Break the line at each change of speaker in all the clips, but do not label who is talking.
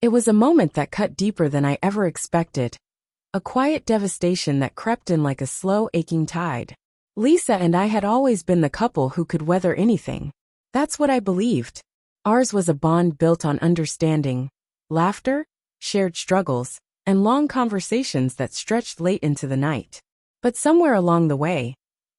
It was a moment that cut deeper than I ever expected. A quiet devastation that crept in like a slow, aching tide. Lisa and I had always been the couple who could weather anything. That's what I believed. Ours was a bond built on understanding, laughter, shared struggles, and long conversations that stretched late into the night. But somewhere along the way,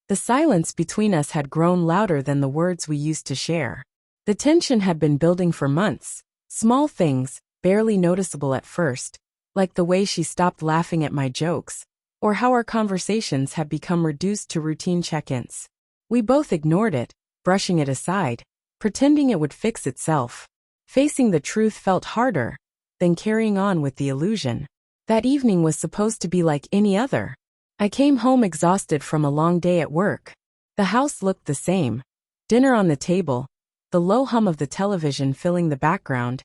the silence between us had grown louder than the words we used to share. The tension had been building for months, small things, barely noticeable at first, like the way she stopped laughing at my jokes, or how our conversations had become reduced to routine check-ins. We both ignored it, brushing it aside, pretending it would fix itself. Facing the truth felt harder than carrying on with the illusion. That evening was supposed to be like any other. I came home exhausted from a long day at work. The house looked the same. Dinner on the table, the low hum of the television filling the background,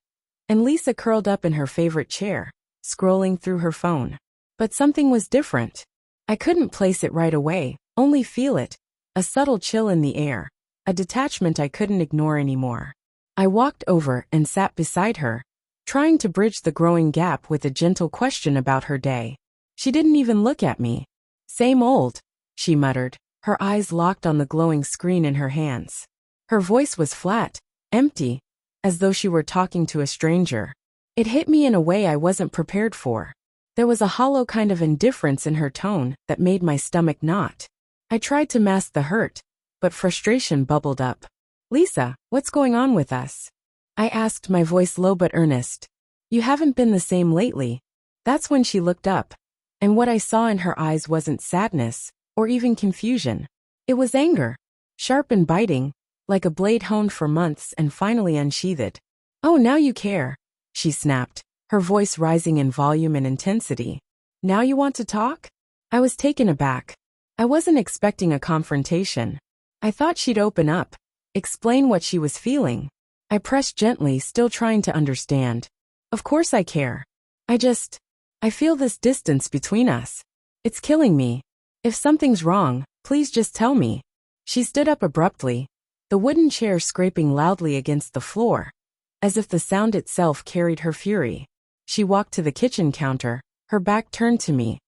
and Lisa curled up in her favorite chair, scrolling through her phone. But something was different. I couldn't place it right away, only feel it, a subtle chill in the air, a detachment I couldn't ignore anymore. I walked over and sat beside her, trying to bridge the growing gap with a gentle question about her day. She didn't even look at me. Same old, she muttered, her eyes locked on the glowing screen in her hands. Her voice was flat, empty, as though she were talking to a stranger. It hit me in a way I wasn't prepared for. There was a hollow kind of indifference in her tone that made my stomach knot. I tried to mask the hurt, but frustration bubbled up. Lisa, what's going on with us? I asked, my voice low but earnest. You haven't been the same lately. That's when she looked up, and what I saw in her eyes wasn't sadness, or even confusion. It was anger, sharp and biting, like a blade honed for months and finally unsheathed. Oh, now you care, she snapped, her voice rising in volume and intensity. Now you want to talk? I was taken aback. I wasn't expecting a confrontation. I thought she'd open up, explain what she was feeling. I pressed gently, still trying to understand. Of course I care. I feel this distance between us. It's killing me. If something's wrong, please just tell me. She stood up abruptly, the wooden chair scraping loudly against the floor, as if the sound itself carried her fury. She walked to the kitchen counter, her back turned to me,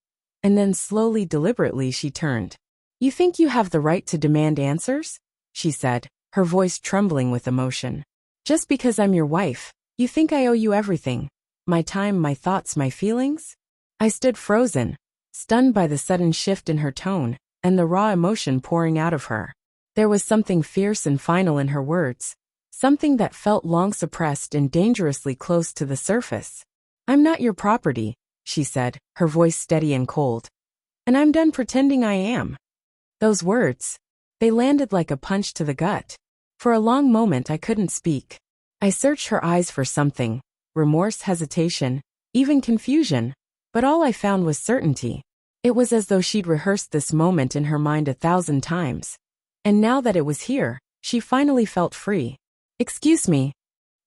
and then slowly, deliberately she turned. You think you have the right to demand answers? She said, her voice trembling with emotion. Just because I'm your wife, you think I owe you everything? My time, my thoughts, my feelings? I stood frozen, stunned by the sudden shift in her tone, and the raw emotion pouring out of her. There was something fierce and final in her words, something that felt long suppressed and dangerously close to the surface. I'm not your property, she said, her voice steady and cold. And I'm done pretending I am. Those words, they landed like a punch to the gut. For a long moment I couldn't speak. I searched her eyes for something, remorse, hesitation, even confusion, but all I found was certainty. It was as though she'd rehearsed this moment in her mind 1,000 times. And now that it was here, she finally felt free. Excuse me,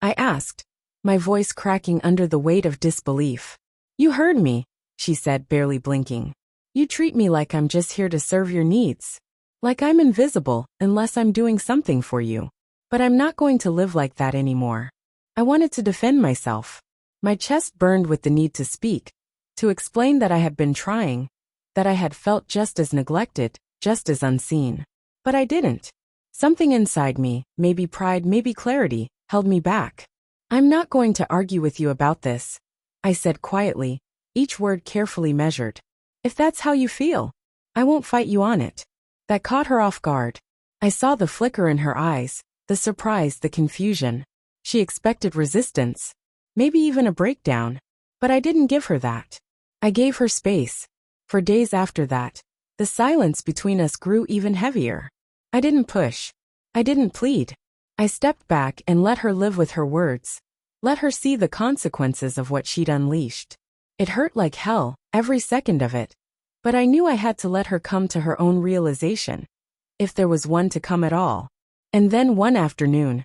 I asked, my voice cracking under the weight of disbelief. You heard me, she said, barely blinking. You treat me like I'm just here to serve your needs. Like I'm invisible unless I'm doing something for you. But I'm not going to live like that anymore. I wanted to defend myself. My chest burned with the need to speak, to explain that I had been trying, that I had felt just as neglected, just as unseen. But I didn't. Something inside me, maybe pride, maybe clarity, held me back. I'm not going to argue with you about this, I said quietly, each word carefully measured. If that's how you feel, I won't fight you on it. That caught her off guard. I saw the flicker in her eyes, the surprise, the confusion. She expected resistance, maybe even a breakdown, but I didn't give her that. I gave her space. For days after that, the silence between us grew even heavier. I didn't push. I didn't plead. I stepped back and let her live with her words. Let her see the consequences of what she'd unleashed. It hurt like hell, every second of it. But I knew I had to let her come to her own realization, if there was one to come at all. And then one afternoon,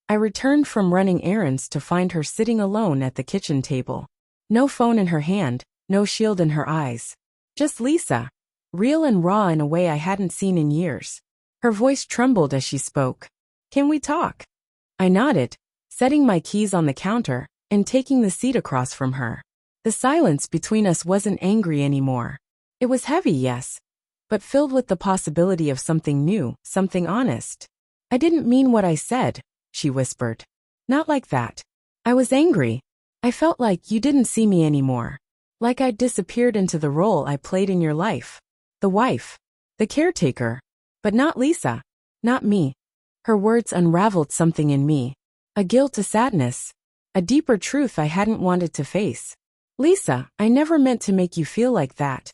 I returned from running errands to find her sitting alone at the kitchen table. No phone in her hand, no shield in her eyes. Just Lisa, real and raw in a way I hadn't seen in years. Her voice trembled as she spoke. Can we talk? I nodded, setting my keys on the counter, and taking the seat across from her. The silence between us wasn't angry anymore. It was heavy, yes, but filled with the possibility of something new, something honest. I didn't mean what I said, she whispered. Not like that. I was angry. I felt like you didn't see me anymore. Like I'd disappeared into the role I played in your life. The wife. The caretaker. But not Lisa. Not me. Her words unraveled something in me. A guilt, a sadness. A deeper truth I hadn't wanted to face. Lisa, I never meant to make you feel like that,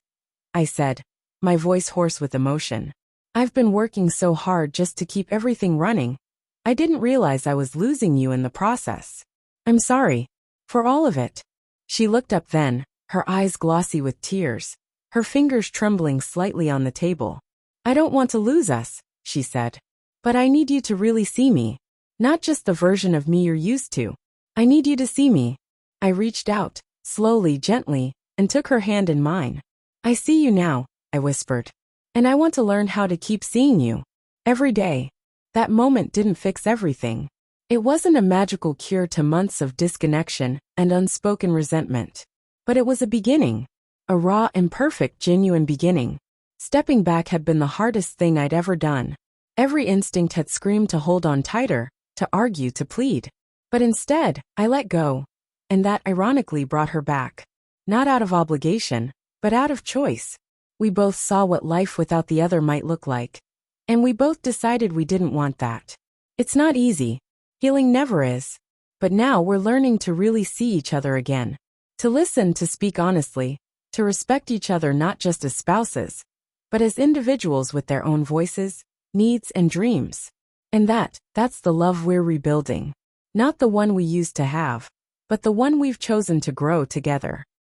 I said, my voice hoarse with emotion. I've been working so hard just to keep everything running. I didn't realize I was losing you in the process. I'm sorry. For all of it. She looked up then, her eyes glossy with tears, her fingers trembling slightly on the table. I don't want to lose us, she said. But I need you to really see me. Not just the version of me you're used to. I need you to see me. I reached out, slowly, gently, and took her hand in mine. I see you now, I whispered. And I want to learn how to keep seeing you. Every day. That moment didn't fix everything. It wasn't a magical cure to months of disconnection and unspoken resentment. But it was a beginning. A raw, imperfect, genuine beginning. Stepping back had been the hardest thing I'd ever done. Every instinct had screamed to hold on tighter, to argue, to plead. But instead, I let go. And that ironically brought her back. Not out of obligation, but out of choice. We both saw what life without the other might look like. And we both decided we didn't want that. It's not easy. Healing never is. But now we're learning to really see each other again. To listen, to speak honestly, to respect each other not just as spouses, but as individuals with their own voices, needs, and dreams. And that's the love we're rebuilding. Not the one we used to have, but the one we've chosen to grow together.